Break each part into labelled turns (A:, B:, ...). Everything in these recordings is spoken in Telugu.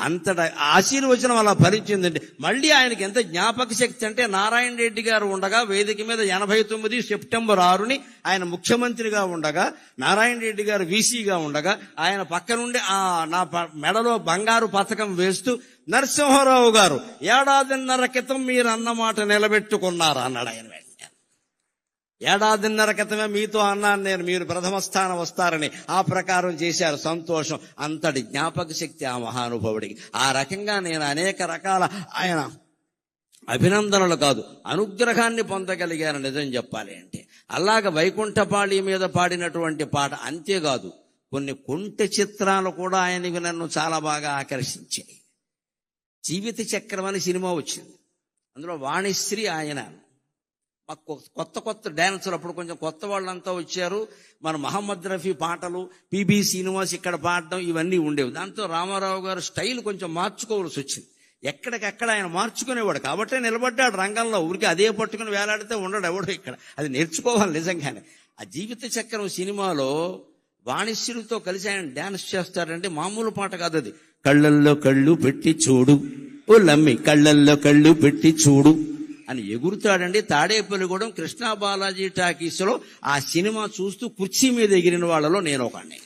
A: అంతట ఆశీర్వచనం అలా ఫలించిందండి. మళ్ళీ ఆయనకి ఎంత జ్ఞాపక శక్తి అంటే, నారాయణ రెడ్డి గారు ఉండగా వేదిక మీద 89 సెప్టెంబర్ 6ని ఆయన ముఖ్యమంత్రిగా ఉండగా, నారాయణ రెడ్డి గారు వీసీగా ఉండగా, ఆయన పక్క నుండి నా మెడలో బంగారు పథకం వేస్తూ, నరసింహారావు గారు 1.5 క్రితం మీరు అన్నమాట నిలబెట్టుకున్నారు అన్నాడు ఆయన. 1.5 క్రితమే మీతో అన్నాను నేను, మీరు ప్రథమ స్థానం వస్తారని. ఆ ప్రకారం చేశారు. సంతోషం. అంతటి జ్ఞాపక శక్తి ఆ మహానుభావుడికి. ఆ రకంగా నేను అనేక రకాల ఆయన అభినందనలు కాదు, అనుగ్రహాన్ని పొందగలిగాను నిజం చెప్పాలి అంటే. అలాగ వైకుంఠపాళి మీద పాడినటువంటి పాట అంతేకాదు, కొన్ని కొంటె చిత్రాలు కూడా ఆయనకి నన్ను చాలా బాగా ఆకర్షించాయి. జీవిత చక్రం అని సినిమా వచ్చింది. అందులో వాణిశ్రీ ఆయన. మాకు కొత్త కొత్త డ్యాన్సులు, అప్పుడు కొంచెం కొత్త వాళ్ళంతా వచ్చారు. మన మహమ్మద్ రఫీ పాటలు, పిబి శ్రీనివాస్ ఇక్కడ పాడడం, ఇవన్నీ ఉండేవి. దాంతో రామారావు గారు స్టైల్ కొంచెం మార్చుకోవాల్సి వచ్చింది. ఎక్కడికక్కడ ఆయన మార్చుకునేవాడు. కాబట్టే నిలబడ్డాడు రంగంలో. ఊరికి అదే పట్టుకుని వేలాడితే ఉండడు ఎవడో ఇక్కడ. అది నేర్చుకోవాలి నిజంగానే. ఆ జీవిత చక్రం సినిమాలో వాణిశ్రీతో కలిసి ఆయన డ్యాన్స్ చేస్తాడంటే మామూలు పాట కాదు అది. కళ్ళల్లో కళ్ళు పెట్టి చూడు ఓ లమ్మి, కళ్ళల్లో కళ్ళు పెట్టి చూడు అని ఎగురుతాడండి. తాడేపల్లిగూడెం కృష్ణా బాలాజీ టాకీస్లో ఆ సినిమా చూస్తూ కుర్చీ మీద ఎగిరిన వాళ్ళలో నేను ఒకడిని.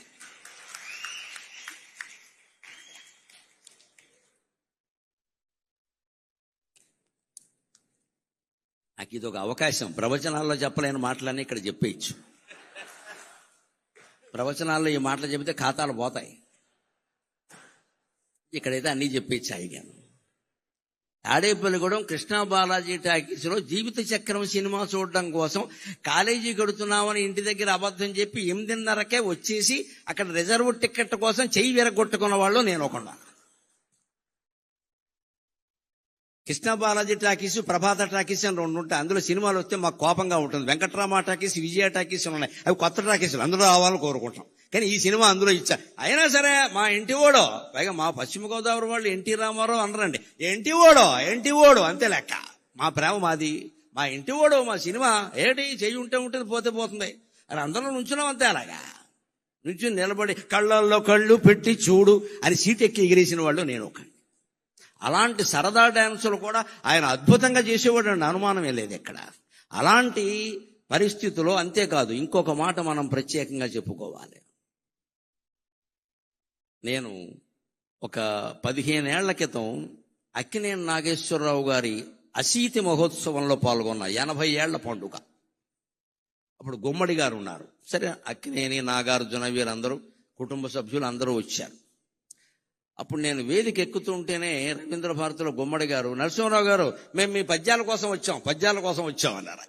A: నాకు ఇది ఒక అవకాశం. ప్రవచనాల్లో చెప్పలేని మాటలన్నీ ఇక్కడ చెప్పేయచ్చు. ప్రవచనాల్లో ఈ మాటలు చెబితే ఖాతాలు పోతాయి. ఇక్కడైతే అన్నీ చెప్పేయచ్చు అయ్యాను. తాడేపల్లిగూడెం కృష్ణా బాలాజీ టాకీస్లో జీవిత చక్రం సినిమా చూడడం కోసం కాలేజీ కడుతున్నామని ఇంటి దగ్గర అబద్ధం చెప్పి 8:30కే వచ్చేసి అక్కడ రిజర్వ్ టికెట్ కోసం చెయ్యి విరగొట్టుకున్న వాళ్ళు నేను ఒకన్నాను. కృష్ణా బాలాజీ టాకీస్, ప్రభాత టాకీస్ అని 2 ఉంటాయి. అందులో సినిమాలు వస్తే మాకు కోపంగా ఉంటుంది. వెంకట్రామ టాకీస్, విజయ టాకీస్ ఉన్నాయి. అవి కొత్త టాకీసులు, అందులో రావాలని కోరుకుంటాం. కానీ ఈ సినిమా అందులో ఇచ్చా. అయినా సరే మా ఇంటి ఓడో, పైగా మా పశ్చిమ గోదావరి వాళ్ళు ఎన్టీ రామారావు అనరండి, ఎన్టీ ఓడో అంతే లెక్క. మా ప్రేమ మాది, మా ఇంటి ఓడో మా సినిమా. ఏంటి చెయ్యి ఉంటే ఉంటుంది, పోతే పోతుంది అని అందరం నుంచున్నాం అంతే. అలాగా నుంచి నిలబడి కళ్ళల్లో కళ్ళు పెట్టి చూడు అని సీట్ ఎక్కి ఎగిరేసిన వాళ్ళు నేను ఒక. అలాంటి సరదా డ్యాన్సులు కూడా ఆయన అద్భుతంగా చేసేవాడు అండి, అనుమానమే లేదు ఎక్కడ. అలాంటి పరిస్థితుల్లో అంతేకాదు, ఇంకొక మాట మనం ప్రత్యేకంగా చెప్పుకోవాలి. నేను ఒక 15 ఏళ్ల క్రితం అక్కినేని నాగేశ్వరరావు గారి అశీతి మహోత్సవంలో పాల్గొన్న 80 ఏళ్ల పండుగ. అప్పుడు గుమ్మడి గారు ఉన్నారు. సరే, అక్కినేని, నాగార్జున వీరందరూ కుటుంబ సభ్యులు అందరూ వచ్చారు. అప్పుడు నేను వేదిక ఎక్కుతుంటేనే రవీంద్ర భారతిలో గుమ్మడి గారు, నరసింహారావు గారు మేము మీ పద్యాల కోసం వచ్చాం అన్నారు.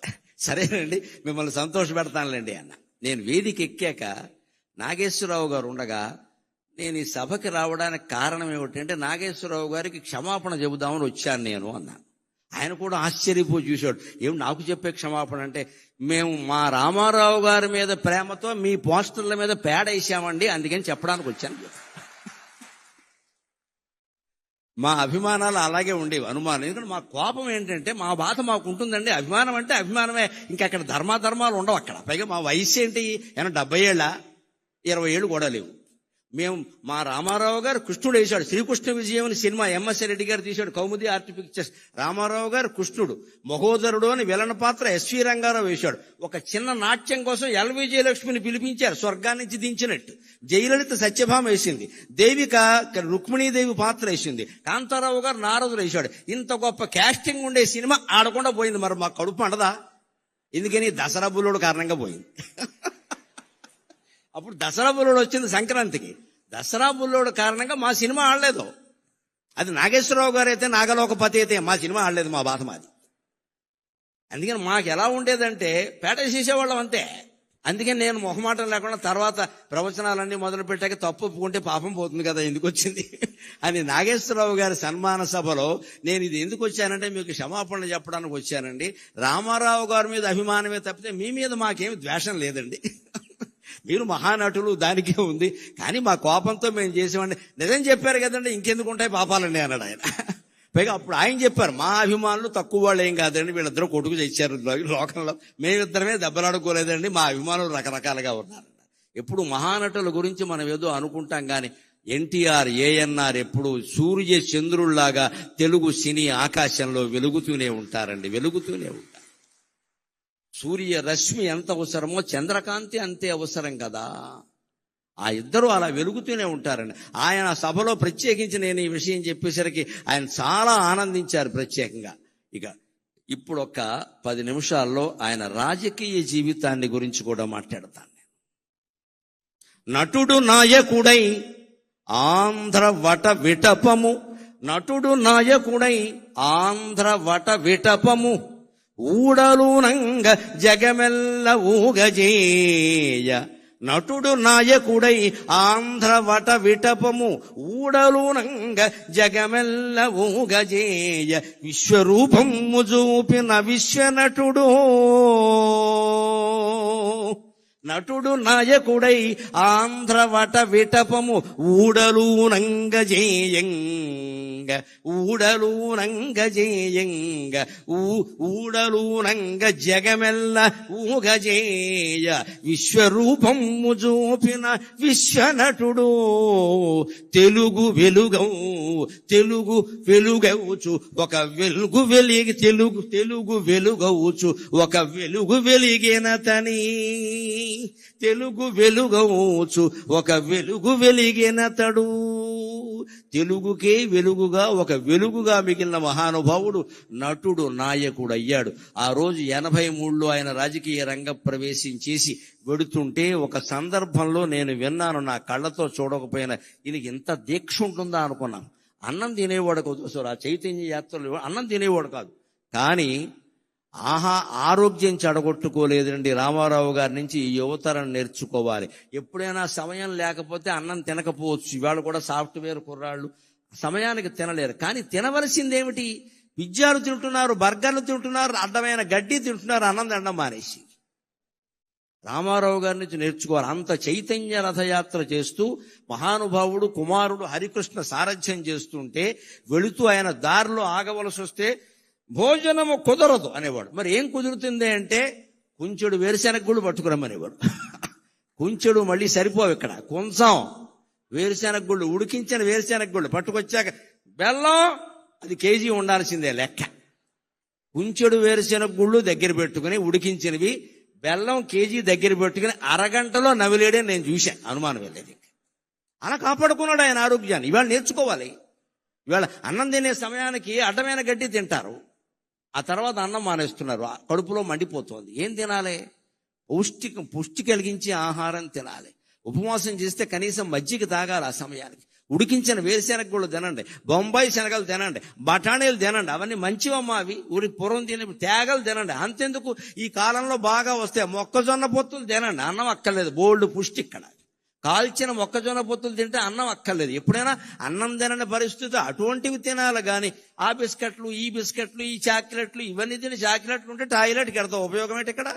A: సరేనండి, మిమ్మల్ని సంతోష పెడతానులేండి అన్న. నేను వేదిక ఎక్కాక నాగేశ్వరరావు గారు ఉండగా, నేను ఈ సభకి రావడానికి కారణం ఏమిటంటే నాగేశ్వరరావు గారికి క్షమాపణ చెబుదామని వచ్చాను నేను అన్నాను. ఆయన కూడా ఆశ్చర్యపోయి చూశాడు. ఏం నాకు చెప్పే క్షమాపణ అంటే, మేము మా రామారావు గారి మీద ప్రేమతో మీ పోస్టర్ల మీద పేడ వేసామండి, అందుకని చెప్పడానికి వచ్చాను. మా అభిమానాలు అలాగే ఉండేవి, అనుమానం. ఎందుకంటే మా కోపం ఏంటంటే, మా బాధ మాకు ఉంటుందండి. అభిమానం అంటే అభిమానమే, ఇంకా అక్కడ ధర్మాధర్మాలు ఉండవు అక్కడ. పైగా మా వయసు ఏంటి, 70 ఏళ్ళ, 20 ఏళ్ళు కూడా లేవు. మేము మా రామారావు గారు కృష్ణుడు వేశాడు. శ్రీకృష్ణ విజయం అని సినిమా ఎంఎస్ రెడ్డి గారు తీశాడు, కౌముది ఆర్ట్ పిక్చర్స్. రామారావు గారు కృష్ణుడు, మహోదరుడు అని విలన్ పాత్ర ఎస్వి రంగారావు వేశాడు. ఒక చిన్న నాట్యం కోసం ఎల్వి జయలక్ష్మిని పిలిపించారు, స్వర్గాన్ని నుంచి దించినట్టు. జయలలిత సత్యభామ వేసింది, దేవిక రుక్మిణీదేవి పాత్ర వేసింది, కాంతారావు గారు నారదుడు వేశాడు. ఇంత గొప్ప క్యాస్టింగ్ ఉండే సినిమా ఆడకుండా పోయింది. మరి మా కడుపు అంటదా? ఎందుకని? దసరా బుల్లుడు కారణంగా పోయింది. అప్పుడు దసరా బుల్లోడు వచ్చింది సంక్రాంతికి. దసరా బుల్లోడు కారణంగా మా సినిమా ఆడలేదు. అది నాగేశ్వరరావు గారు అయితే, నాగలోకపతి అయితే మా సినిమా ఆడలేదు. మా బాధ మాది. అందుకని మాకు ఎలా ఉండేదంటే పేట చేసేవాళ్ళం అంతే. అందుకని నేను మొహమాటం లేకుండా తర్వాత ప్రవచనాలన్నీ మొదలు పెట్టాక తప్పు ఒప్పుకుంటే పాపం పోతుంది కదా, ఎందుకు వచ్చింది అని నాగేశ్వరరావు గారి సన్మాన సభలో నేను ఇది ఎందుకు వచ్చానంటే మీకు క్షమాపణ చెప్పడానికి వచ్చానండి. రామారావు గారి మీద అభిమానమే తప్పితే మీ మీద మాకేమి ద్వేషం లేదండి. మీరు మహానటులు, దానికే ఉంది. కానీ మా కోపంతో మేము చేసామండి. నిజం చెప్పారు కదండి, ఇంకెందుకు ఉంటాయి పాపాలండి అన్నాడు ఆయన. పైగా అప్పుడు ఆయన చెప్పారు, మా అభిమానులు తక్కువ వాళ్ళు ఏం కాదండి, వీళ్ళిద్దరూ కొడుకు తెచ్చారు లోకంలో, మేమిద్దరమే దెబ్బలాడుకోలేదండి, మా అభిమానులు రకరకాలుగా ఉన్నారు. ఎప్పుడు మహానటుల గురించి మనం ఏదో అనుకుంటాం, కానీ ఎన్టీఆర్, ఏఎన్ఆర్ ఎప్పుడు సూర్య చంద్రుల్లాగా తెలుగు సినీ ఆకాశంలో వెలుగుతూనే ఉంటారండి, వెలుగుతూనే ఉంటారు. సూర్య రశ్మి ఎంత అవసరమో చంద్రకాంతి అంతే అవసరం కదా. ఆ ఇద్దరు అలా వెలుగుతూనే ఉంటారండి. ఆయన సభలో ప్రత్యేకించి నేను ఈ విషయం చెప్పేసరికి ఆయన చాలా ఆనందించారు ప్రత్యేకంగా. ఇక ఇప్పుడు ఒక 10 నిమిషాల్లో ఆయన రాజకీయ జీవితాన్ని గురించి కూడా మాట్లాడతాను. నటుడు నాయకుడై ఆంధ్ర వట విటపము, నటుడు నాయకుడై ఆంధ్ర వట విటపము, ఊడలునంగ జగమెల్ల ఊగజేయ. నటుడు నాయకుడై ఆంధ్ర వట విటపము, ఊడలునంగ జగమెల్ల ఊగజేయ. విశ్వరూపము చూపిన విశ్వనటుడు, నటుడు నాయకుడై ఆంధ్ర వట విటపము, ఊడలునంగ జేయంగ, ఊడలునంగ జేయంగ, ఊడలునంగ జగమెల్ల ఊగజేయ. విశ్వరూపము చూపిన విశ్వనటుడు, తెలుగు వెలుగవు, తెలుగు వెలుగవుచు ఒక వెలుగు వెలిగి, తెలుగు వెలుగవుచు ఒక వెలుగు వెలిగినతని, తెలుగు వెలుగవుచు ఒక వెలుగు వెలిగినతడు. తెలుగుకే వెలుగుగా ఒక వెలుగుగా మిగిలిన మహానుభావుడు నటుడు నాయకుడు అయ్యాడు. ఆ రోజు 83లో ఆయన రాజకీయ రంగ ప్రవేశం చేసి వెడుతుంటే ఒక సందర్భంలో నేను విన్నాను, నా కళ్ళతో చూడకపోయినా ఈయనకి ఇంత దీక్ష ఉంటుందా అనుకున్నాను. అన్నం తినేవాడు కాదు, ఆ చైతన్య యాత్రలు అన్నం తినేవాడు కాదు, కానీ ఆరోగ్యం చెడగొట్టుకోలేదండి. రామారావు గారి నుంచి ఈ యువతరం నేర్చుకోవాలి. ఎప్పుడైనా సమయం లేకపోతే అన్నం తినకపోవచ్చు. ఇవాళ కూడా సాఫ్ట్వేర్ కుర్రాళ్ళు సమయానికి తినలేరు, కానీ తినవలసిందేమిటి? పిజ్జాలు తింటున్నారు, బర్గర్లు తింటున్నారు, అడ్డమైన గడ్డి తింటున్నారు, అన్నం తినడం మానేసి. రామారావు గారి నుంచి నేర్చుకోవాలి. అంత చైతన్య రథయాత్ర చేస్తూ మహానుభావుడు కుమారుడు హరికృష్ణ సారథ్యం చేస్తుంటే వెళుతూ ఆయన దారిలో ఆగవలసి వస్తే భోజనము కుదరదు అనేవాడు. మరి ఏం కుదురుతుంది అంటే కుంచెడు వేరుశెనగ గుళ్ళు పట్టుకురమ్మనేవాడు. కుంచెడు మళ్ళీ సరిపోవు, ఇక్కడ కొంచెం వేరుశెనగ గుళ్ళు, ఉడికించిన వేరుశెనగ గుళ్ళు పట్టుకొచ్చాక బెల్లం అది కేజీ ఉండాల్సిందే లెక్క. కుంచెడు వేరుశెనగ గుళ్ళు దగ్గర పెట్టుకుని ఉడికించినవి బెల్లం కేజీ దగ్గర పెట్టుకుని అరగంటలో నవిలేడే నేను చూశాను, అనుమానం వెళ్ళేది. అలా కాపాడుకున్నాడు ఆయన ఆరోగ్యాన్ని. ఇవాళ నేర్చుకోవాలి. ఇవాళ అన్నం తినే సమయానికి అడ్డమైన గడ్డి తింటారు, ఆ తర్వాత అన్నం మానేస్తున్నారు, కడుపులో మండిపోతుంది. ఏం తినాలి? పుష్టి కలిగించే ఆహారం తినాలి. ఉపవాసం చేస్తే కనీసం మజ్జిగ తాగాలి ఆ సమయానికి. ఉడికించిన వేరుశెనగ గుళ్ళు తినండి, బొంబాయి శనగలు తినండి, బఠానీలు తినండి, అవన్నీ మంచివమ్మా. అవి ఊరికి పూర్వం తినే తేగలు తినండి. అంతెందుకు ఈ కాలంలో బాగా వస్తాయి మొక్కజొన్న పొత్తులు తినండి, అన్నం అక్కర్లేదు, బోల్డ్ పుష్టి. ఇక్కడ కాల్చిన మొక్కజొన్న పొత్తులు తింటే అన్నం అక్కర్లేదు. ఎప్పుడైనా అన్నం తినని పరిస్థితి అటువంటివి తినాలి, కానీ ఆ బిస్కెట్లు, ఈ బిస్కెట్లు, ఈ చాక్లెట్లు, ఇవన్నీ తిని చాక్లెట్లు ఉంటే టాయిలెట్కి వెళ్తాం, ఉపయోగం ఏంటి ఇక్కడ?